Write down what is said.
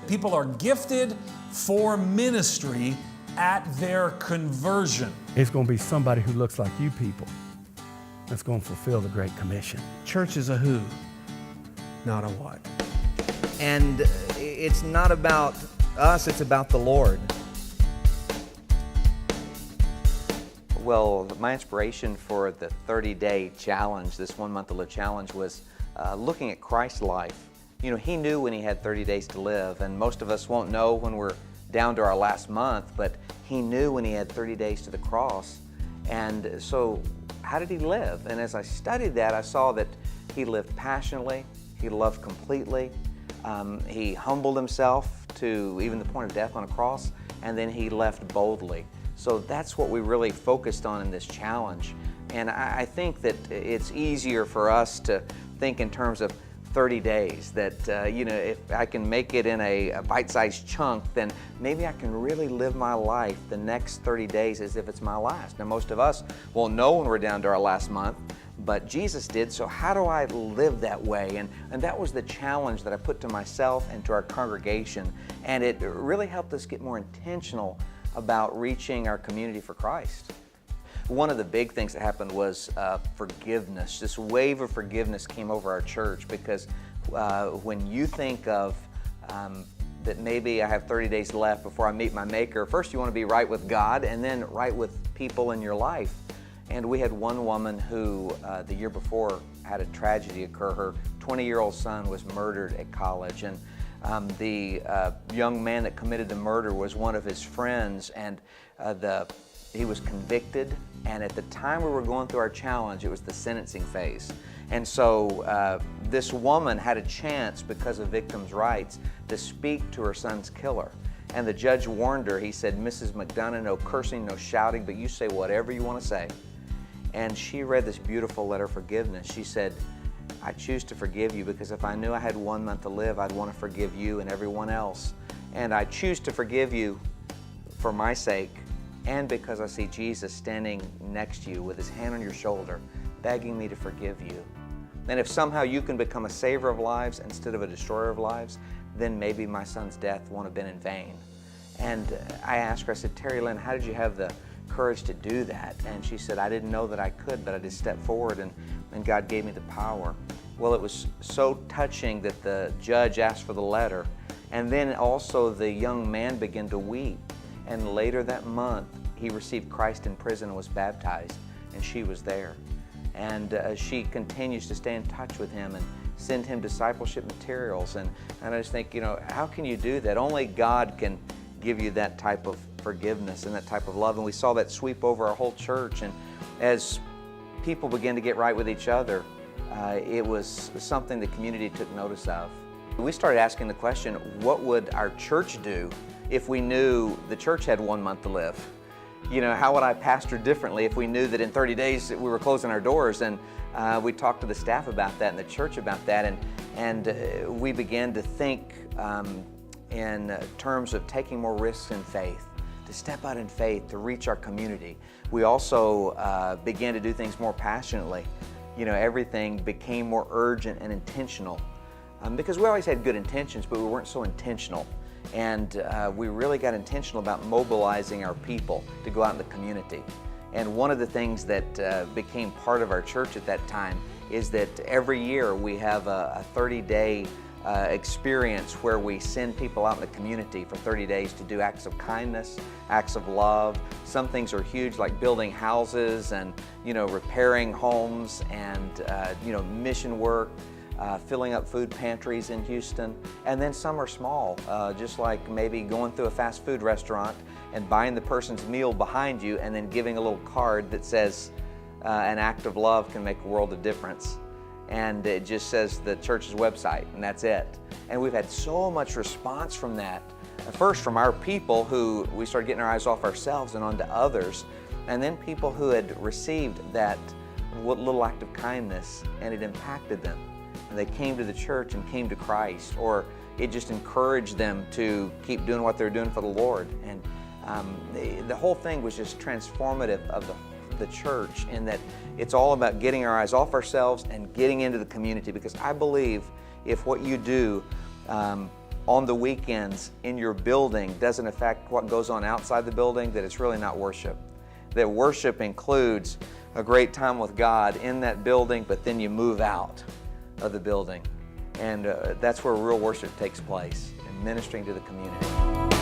People are gifted for ministry at their conversion. It's going to be somebody who looks like you people that's going to fulfill the Great Commission. Church is a who, not a what. And it's not about us, it's about the Lord. Well, my inspiration for the 30-day challenge, this 1 month to live challenge, was looking at Christ's life. You know, he knew when he had 30 days to live, and most of us won't know when we're down to our last month, but he knew when he had 30 days to the cross. And so, how did he live? And as I studied that, I saw that he lived passionately, he loved completely, he humbled himself to even the point of death on a cross, and then he left boldly. So that's what we really focused on in this challenge. And I think that it's easier for us to think in terms of 30 days, that you know, if I can make it in a bite-sized chunk, then maybe I can really live my life the next 30 days as if it's my last. Now, most of us won't know when we're down to our last month, but Jesus did, so how do I live that way? And that was the challenge that I put to myself and to our congregation, and it really helped us get more intentional about reaching our community for Christ. One of the big things that happened was forgiveness. This wave of forgiveness came over our church because when you think of that maybe I have 30 days left before I meet my Maker, first you want to be right with God and then right with people in your life. And we had one woman who the year before had a tragedy occur. Her 20-year-old son was murdered at college, and the young man that committed the murder was one of his friends, and he was convicted, and at the time we were going through our challenge, it was the sentencing phase. And so this woman had a chance, because of victims' rights, to speak to her son's killer. And the judge warned her. He said, "Mrs. McDonough, no cursing, no shouting, but you say whatever you want to say." And she read this beautiful letter of forgiveness. She said, "I choose to forgive you because if I knew I had 1 month to live, I'd want to forgive you and everyone else. And I choose to forgive you for my sake and because I see Jesus standing next to you with his hand on your shoulder, begging me to forgive you. And if somehow you can become a saver of lives instead of a destroyer of lives, then maybe my son's death won't have been in vain." And I asked her, I said, "Terry Lynn, how did you have the courage to do that?" And she said, "I didn't know that I could, but I just stepped forward and God gave me the power." Well, it was so touching that the judge asked for the letter, and then also the young man began to weep. And later that month, he received Christ in prison and was baptized, and she was there. And she continues to stay in touch with him and send him discipleship materials. And I just think, you know, how can you do that? Only God can give you that type of forgiveness and that type of love. And we saw that sweep over our whole church. And as people began to get right with each other, it was something the community took notice of. We started asking the question, what would our church do if we knew the church had 1 month to live? You know, how would I pastor differently if we knew that in 30 days we were closing our doors? And we talked to the staff about that and the church about that, and we began to think in terms of taking more risks in faith, to step out in faith, to reach our community. We also began to do things more passionately. You know, everything became more urgent and intentional because we always had good intentions, but we weren't so intentional. And we really got intentional about mobilizing our people to go out in the community. And one of the things that became part of our church at that time is that every year we have a 30-day experience where we send people out in the community for 30 days to do acts of kindness, acts of love. Some things are huge, like building houses and, you know, repairing homes and, you know, mission work. Filling up food pantries in Houston, and then some are small, just like maybe going through a fast food restaurant and buying the person's meal behind you and then giving a little card that says an act of love can make a world of difference. And it just says the church's website, and that's it. And we've had so much response from that. First from our people, who we started getting our eyes off ourselves and onto others, and then people who had received that little act of kindness and it impacted them. And they came to the church and came to Christ, or it just encouraged them to keep doing what they're doing for the Lord. And the whole thing was just transformative of the church, in that it's all about getting our eyes off ourselves and getting into the community, because I believe if what you do on the weekends in your building doesn't affect what goes on outside the building, that it's really not worship. That worship includes a great time with God in that building, but then you move out of the building. And that's where real worship takes place, in ministering to the community.